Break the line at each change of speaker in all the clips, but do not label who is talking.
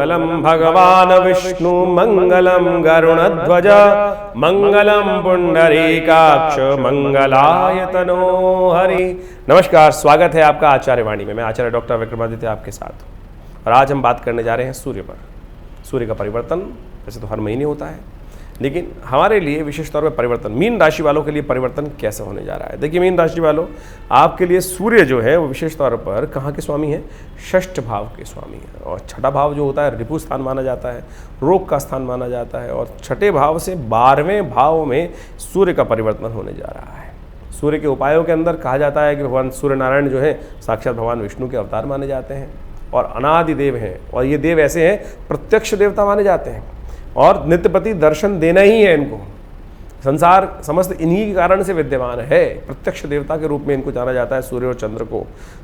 मंगलम भगवान विष्णु मंगलम गरुणध्वज मंगलम पुंडरीकाक्ष मंगलाय तनो हरि। नमस्कार, स्वागत है आपका आचार्य वाणी में। मैं आचार्य डॉक्टर विक्रमादित्य आपके साथ हूँ और आज हम बात करने जा रहे हैं सूर्य पर। सूर्य का परिवर्तन वैसे तो हर महीने होता है, लेकिन हमारे लिए विशेष तौर पर परिवर्तन मीन राशि वालों के लिए परिवर्तन कैसे होने जा रहा है। देखिए मीन राशि वालों, आपके लिए सूर्य जो है वो विशेष तौर पर कहाँ के स्वामी है? षष्ठ भाव के स्वामी है। और छठा भाव जो होता है रिपु स्थान माना जाता है, रोग का स्थान माना जाता है। और छठे भाव से 12वें भाव में सूर्य का परिवर्तन होने जा रहा है। सूर्य के उपायों के अंदर कहा जाता है कि भगवान सूर्य नारायण जो है साक्षात भगवान विष्णु के अवतार माने जाते हैं और अनादि देव हैं। और ये देव ऐसे हैं प्रत्यक्ष देवता माने जाते हैं और नित्यप्रति दर्शन देना ही है इनको। संसार समस्त इन्हीं के कारण से विद्यमान है, प्रत्यक्ष देवता के रूप में इनको जाना जाता है सूर्य और चंद्र को।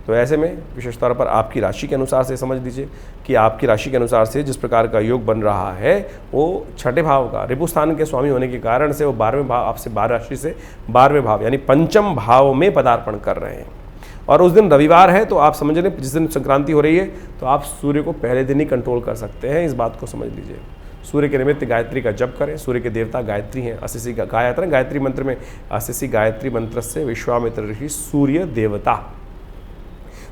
तो ऐसे में विशेष तौर पर आपकी राशि के अनुसार से समझ लीजिए कि आपकी राशि के अनुसार से जिस प्रकार का योग बन रहा है वो छठे भाव का रिपु स्थान के स्वामी होने के कारण से वो 12वें भाव आपसे 12 राशि से 12वें भाव यानी पंचम भाव में पदार्पण कर रहे हैं। और उस दिन रविवार है तो आप समझ लें जिस दिन संक्रांति हो रही है तो आप सूर्य को पहले दिन ही कंट्रोल कर सकते हैं। इस बात को समझ लीजिए। सूर्य के निमित्त गायत्री का जप करें। सूर्य के देवता गायत्री हैं। असिसी का गायत्र गायत्री मंत्र में असिसी गायत्री मंत्र से विश्वामित्र ऋषि सूर्य देवता,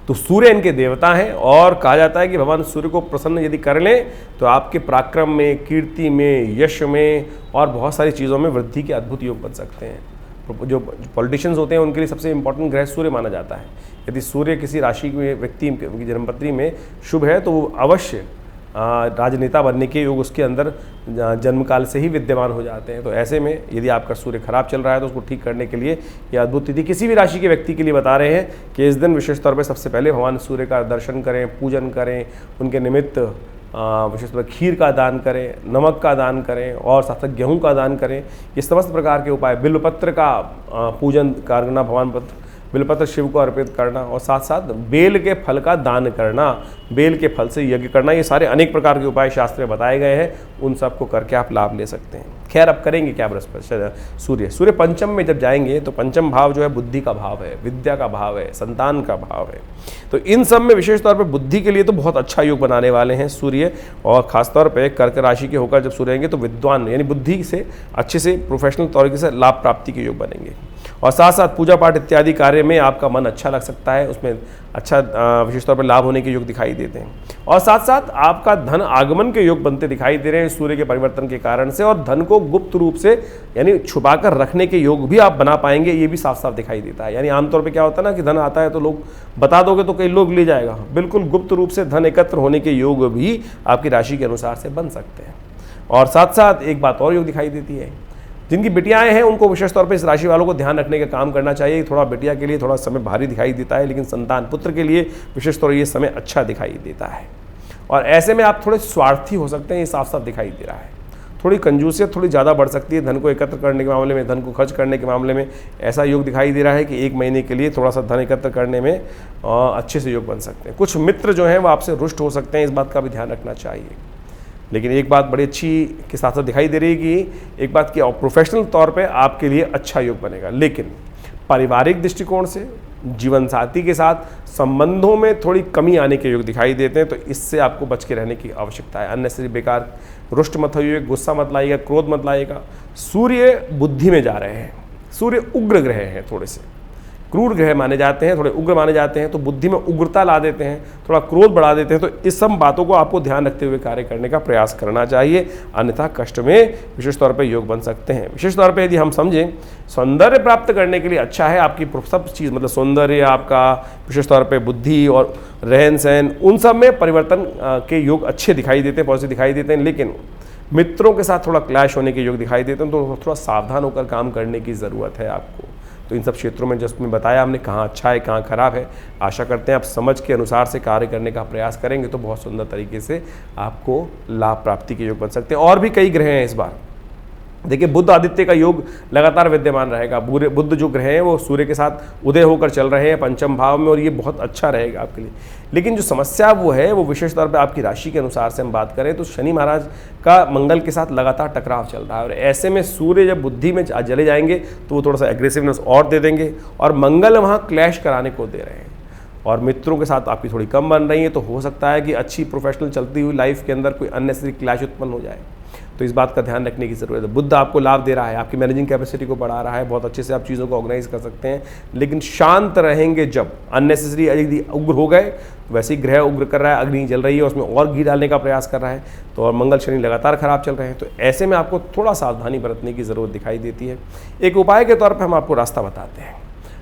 तो सूर्य इनके देवता हैं। और कहा जाता है कि भगवान सूर्य को प्रसन्न यदि कर लें तो आपके पराक्रम में, कीर्ति में, यश में और बहुत सारी चीज़ों में वृद्धि के अद्भुत योग बन सकते हैं। जो पॉलिटिशियंस होते हैं उनके लिए सबसे इंपॉर्टेंट ग्रह सूर्य माना जाता है। यदि सूर्य किसी राशि में व्यक्ति की जन्मपत्री में शुभ है तो वो अवश्य राजनेता बनने के योग उसके अंदर जन्मकाल से ही विद्यमान हो जाते हैं। तो ऐसे में यदि आपका सूर्य खराब चल रहा है तो उसको ठीक करने के लिए यह अद्भुत तिथि किसी भी राशि के व्यक्ति के लिए बता रहे हैं कि इस दिन विशेष तौर पर सबसे पहले भगवान सूर्य का दर्शन करें, पूजन करें, उनके निमित्त विशेष तौर पर खीर का दान करें, नमक का दान करें और साथ साथ गेहूँ का दान करें। ये समस्त प्रकार के उपाय, बिल्वपत्र का पूजन करना, भगवान पत्र बिलपत्र शिव को अर्पित करना और साथ साथ बेल के फल का दान करना, बेल के फल से यज्ञ करना, ये सारे अनेक प्रकार के उपाय शास्त्र में बताए गए हैं। उन सब को करके आप लाभ ले सकते हैं। खैर अब करेंगे क्या बृहस्पति सूर्य पंचम में जब जाएंगे तो पंचम भाव जो है बुद्धि का भाव है, विद्या का भाव है, संतान का भाव है। तो इन सब में विशेष तौर पर बुद्धि के लिए तो बहुत अच्छा योग बनाने वाले हैं सूर्य। और खासतौर पर कर्क राशि के होकर जब सूर्य रहेंगे तो विद्वान यानी बुद्धि से अच्छे से प्रोफेशनल तरीके से लाभ प्राप्ति के योग बनेंगे। और साथ साथ पूजा पाठ इत्यादि कार्य में आपका मन अच्छा लग सकता है, उसमें अच्छा विशेष तौर पर लाभ होने के योग दिखाई देते हैं। और साथ साथ आपका धन आगमन के योग बनते दिखाई दे रहे हैं सूर्य के परिवर्तन के कारण से। और धन को गुप्त रूप से यानी छुपाकर रखने के योग भी आप बना पाएंगे, ये भी साफ साफ दिखाई देता है। यानी आमतौर पर क्या होता है ना कि धन आता है तो लोग बता दोगे तो कई लोग ले जाएगा, बिल्कुल गुप्त रूप से धन एकत्र होने के योग भी आपकी राशि के अनुसार से बन सकते हैं। और साथ साथ एक बात और योग दिखाई देती है, जिनकी बिटियाएं हैं उनको विशेष तौर पे इस राशि वालों को ध्यान रखने का काम करना चाहिए। थोड़ा बिटिया के लिए थोड़ा समय भारी दिखाई देता है, लेकिन संतान पुत्र के लिए विशेष तौर ये समय अच्छा दिखाई देता है। और ऐसे में आप थोड़े स्वार्थी हो सकते हैं, ये साफ साफ दिखाई दे रहा है। थोड़ी कंजूसियत थोड़ी ज़्यादा बढ़ सकती है धन को एकत्र करने के मामले में, धन को खर्च करने के मामले में। ऐसा योग दिखाई दे रहा है कि 1 महीने के लिए थोड़ा सा धन एकत्र करने में अच्छे से योग बन सकते हैं। कुछ मित्र जो हैं वो आपसे रुष्ट हो सकते हैं, इस बात का भी ध्यान रखना चाहिए। लेकिन एक बात बड़ी अच्छी के साथ साथ दिखाई दे रही है कि एक बात की प्रोफेशनल तौर पे आपके लिए अच्छा योग बनेगा, लेकिन पारिवारिक दृष्टिकोण से जीवन साथी के साथ संबंधों में थोड़ी कमी आने के योग दिखाई देते हैं। तो इससे आपको बच के रहने की आवश्यकता है। अननेसेसरी बेकार रुष्ट मत होइए, गुस्सा मत लाइएगा, क्रोध मत लाइएगा। सूर्य बुद्धि में जा रहे हैं, सूर्य उग्र ग्रह हैं, थोड़े से क्रूर ग्रह माने जाते हैं, थोड़े उग्र माने जाते हैं। तो बुद्धि में उग्रता ला देते हैं, थोड़ा क्रोध बढ़ा देते हैं। तो इस सब बातों को आपको ध्यान रखते हुए कार्य करने का प्रयास करना चाहिए, अन्यथा कष्ट में विशेष तौर पे योग बन सकते हैं। विशेष तौर पे यदि हम समझें सौंदर्य प्राप्त करने के लिए अच्छा है आपकी सब चीज़, मतलब सौंदर्य आपका, विशेष तौर पर बुद्धि और रहन सहन, उन सब में परिवर्तन के योग अच्छे दिखाई देते हैं, पॉजिटिव दिखाई देते हैं। लेकिन मित्रों के साथ थोड़ा क्लैश होने के योग दिखाई देते हैं, तो थोड़ा सावधान होकर काम करने की ज़रूरत है आपको। तो इन सब क्षेत्रों में जिसमें बताया हमने कहाँ अच्छा है कहाँ खराब है, आशा करते हैं आप समझ के अनुसार से कार्य करने का प्रयास करेंगे तो बहुत सुंदर तरीके से आपको लाभ प्राप्ति के योग बन सकते हैं। और भी कई ग्रह हैं इस बार। देखिए बुध आदित्य का योग लगातार विद्यमान रहेगा। बुध जो ग्रह हैं वो सूर्य के साथ उदय होकर चल रहे हैं पंचम भाव में, और ये बहुत अच्छा रहेगा आपके लिए। लेकिन जो समस्या वो है वो विशेष तौर पे आपकी राशि के अनुसार से हम बात करें तो शनि महाराज का मंगल के साथ लगातार टकराव चल रहा है, और ऐसे में सूर्य जब बुद्धि में चले जाएंगे तो वो थोड़ा सा एग्रेसिवनेस और दे देंगे, और मंगल वहाँ क्लैश कराने को दे रहे हैं। और मित्रों के साथ आपकी थोड़ी कम बन रही है, तो हो सकता है कि अच्छी प्रोफेशनल चलती हुई लाइफ के अंदर कोई अननेसेसरी क्लैश उत्पन्न हो जाए। तो इस बात का ध्यान रखने की ज़रूरत है। बुध आपको लाभ दे रहा है, आपकी मैनेजिंग कैपेसिटी को बढ़ा रहा है, बहुत अच्छे से आप चीज़ों को ऑर्गेनाइज कर सकते हैं, लेकिन शांत रहेंगे। जब अननेसेसरी यदि उग्र हो गए, वैसे ही ग्रह उग्र कर रहा है, अग्नि जल रही है, उसमें और घी डालने का प्रयास कर रहा है, तो और मंगल शनि लगातार खराब चल रहे हैं, तो ऐसे में आपको थोड़ा सावधानी बरतने की ज़रूरत दिखाई देती है। एक उपाय के तौर पर हम आपको रास्ता बताते हैं।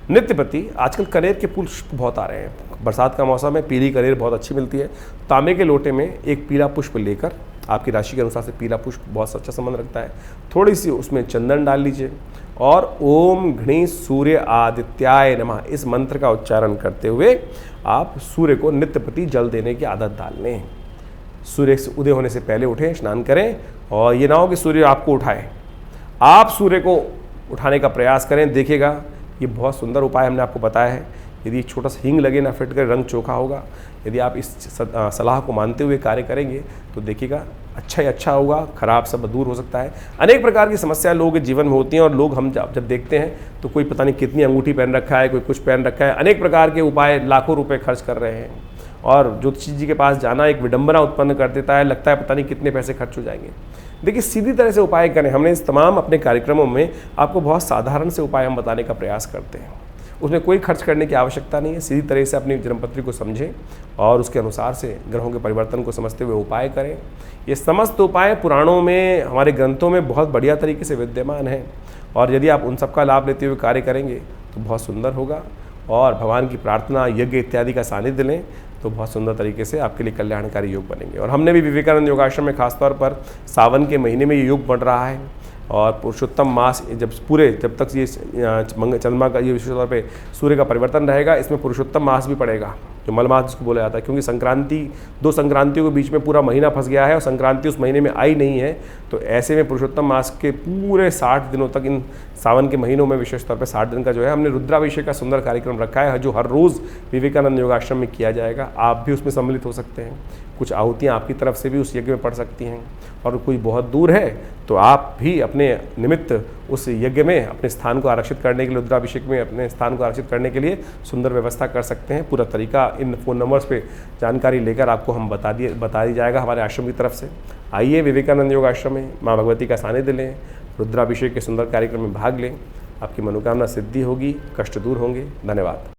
नित्यपति आजकल कनेर के पुष्प बहुत आ रहे हैं, बरसात का मौसम है, पीली कनेर बहुत अच्छी मिलती है। तांबे के लोटे में एक पीला पुष्प लेकर, आपकी राशि के अनुसार से पीला पुष्प बहुत अच्छा संबंध रखता है, थोड़ी सी उसमें चंदन डाल लीजिए और ओम घृणी सूर्य आदित्याय नमः इस मंत्र का उच्चारण करते हुए आप सूर्य को नित्यपति जल देने की आदत डाल लें। सूर्य से उदय होने से पहले उठें, स्नान करें, और ये ना हो कि सूर्य आपको उठाए, आप सूर्य को उठाने का प्रयास करें। देखिएगा ये बहुत सुंदर उपाय हमने आपको बताया है। यदि एक छोटा सा हींग लगे ना, फिट कर रंग चोखा होगा। यदि आप इस सलाह को मानते हुए कार्य करेंगे तो देखिएगा अच्छा ही अच्छा होगा, खराब सब दूर हो सकता है। अनेक प्रकार की समस्याएं लोगों के जीवन में होती हैं, और लोग हम जब देखते हैं तो कोई पता नहीं कितनी अंगूठी पहन रखा है, कोई कुछ पहन रखा है, अनेक प्रकार के उपाय लाखों रुपए खर्च कर रहे हैं, और ज्योतिषी जी के पास जाना एक विडंबना उत्पन्न कर देता है, लगता है पता नहीं कितने पैसे खर्च हो जाएंगे। देखिए सीधी तरह से उपाय करें। हमने इस तमाम अपने कार्यक्रमों में आपको बहुत साधारण से उपाय हम बताने का प्रयास करते हैं, उसमें कोई खर्च करने की आवश्यकता नहीं है। सीधी तरह से अपनी जन्मपत्री को समझें और उसके अनुसार से ग्रहों के परिवर्तन को समझते हुए उपाय करें। ये समस्त उपाय पुराणों में, हमारे ग्रंथों में बहुत बढ़िया तरीके से विद्यमान हैं, और यदि आप उन सबका लाभ लेते हुए कार्य करेंगे तो बहुत सुंदर होगा। और भगवान की प्रार्थना, यज्ञ इत्यादि का सानिध्य लें तो बहुत सुंदर तरीके से आपके लिए कल्याणकारी योग बनेंगे। और हमने भी विवेकानंद योगाश्रम में खासतौर पर सावन के महीने में ये योग बढ़ रहा है, और पुरुषोत्तम मास जब तक ये चंद्रमा का ये विशेष तौर पे सूर्य का परिवर्तन रहेगा, इसमें पुरुषोत्तम मास भी पड़ेगा, जो मल मास जिसको बोला जाता है, क्योंकि संक्रांति, दो संक्रांतियों के बीच में पूरा महीना फंस गया है और संक्रांति उस महीने में आई नहीं है। तो ऐसे में पुरुषोत्तम मास के पूरे 60 दिनों तक, इन सावन के महीनों में विशेष तौर पर 60 दिन का जो है, हमने रुद्राभिषेक का सुंदर कार्यक्रम रखा है, जो हर रोज़ विवेकानंद योगाश्रम में किया जाएगा। आप भी उसमें सम्मिलित हो सकते हैं, कुछ आहुतियाँ आपकी तरफ से भी उस यज्ञ में पड़ सकती हैं, और कोई बहुत दूर है तो आप भी अपने निमित्त उस यज्ञ में अपने स्थान को आरक्षित करने के लिए, रुद्राभिषेक में अपने स्थान को आरक्षित करने के लिए सुंदर व्यवस्था कर सकते हैं। पूरा तरीका इन फ़ोन नंबर्स पे जानकारी लेकर आपको हम बता दी जाएगा हमारे आश्रम की तरफ से। आइए विवेकानंद योग आश्रम में माँ भगवती का सानिध्य लें, रुद्राभिषेक के सुंदर कार्यक्रम में भाग लें, आपकी मनोकामना सिद्धि होगी, कष्ट दूर होंगे। धन्यवाद।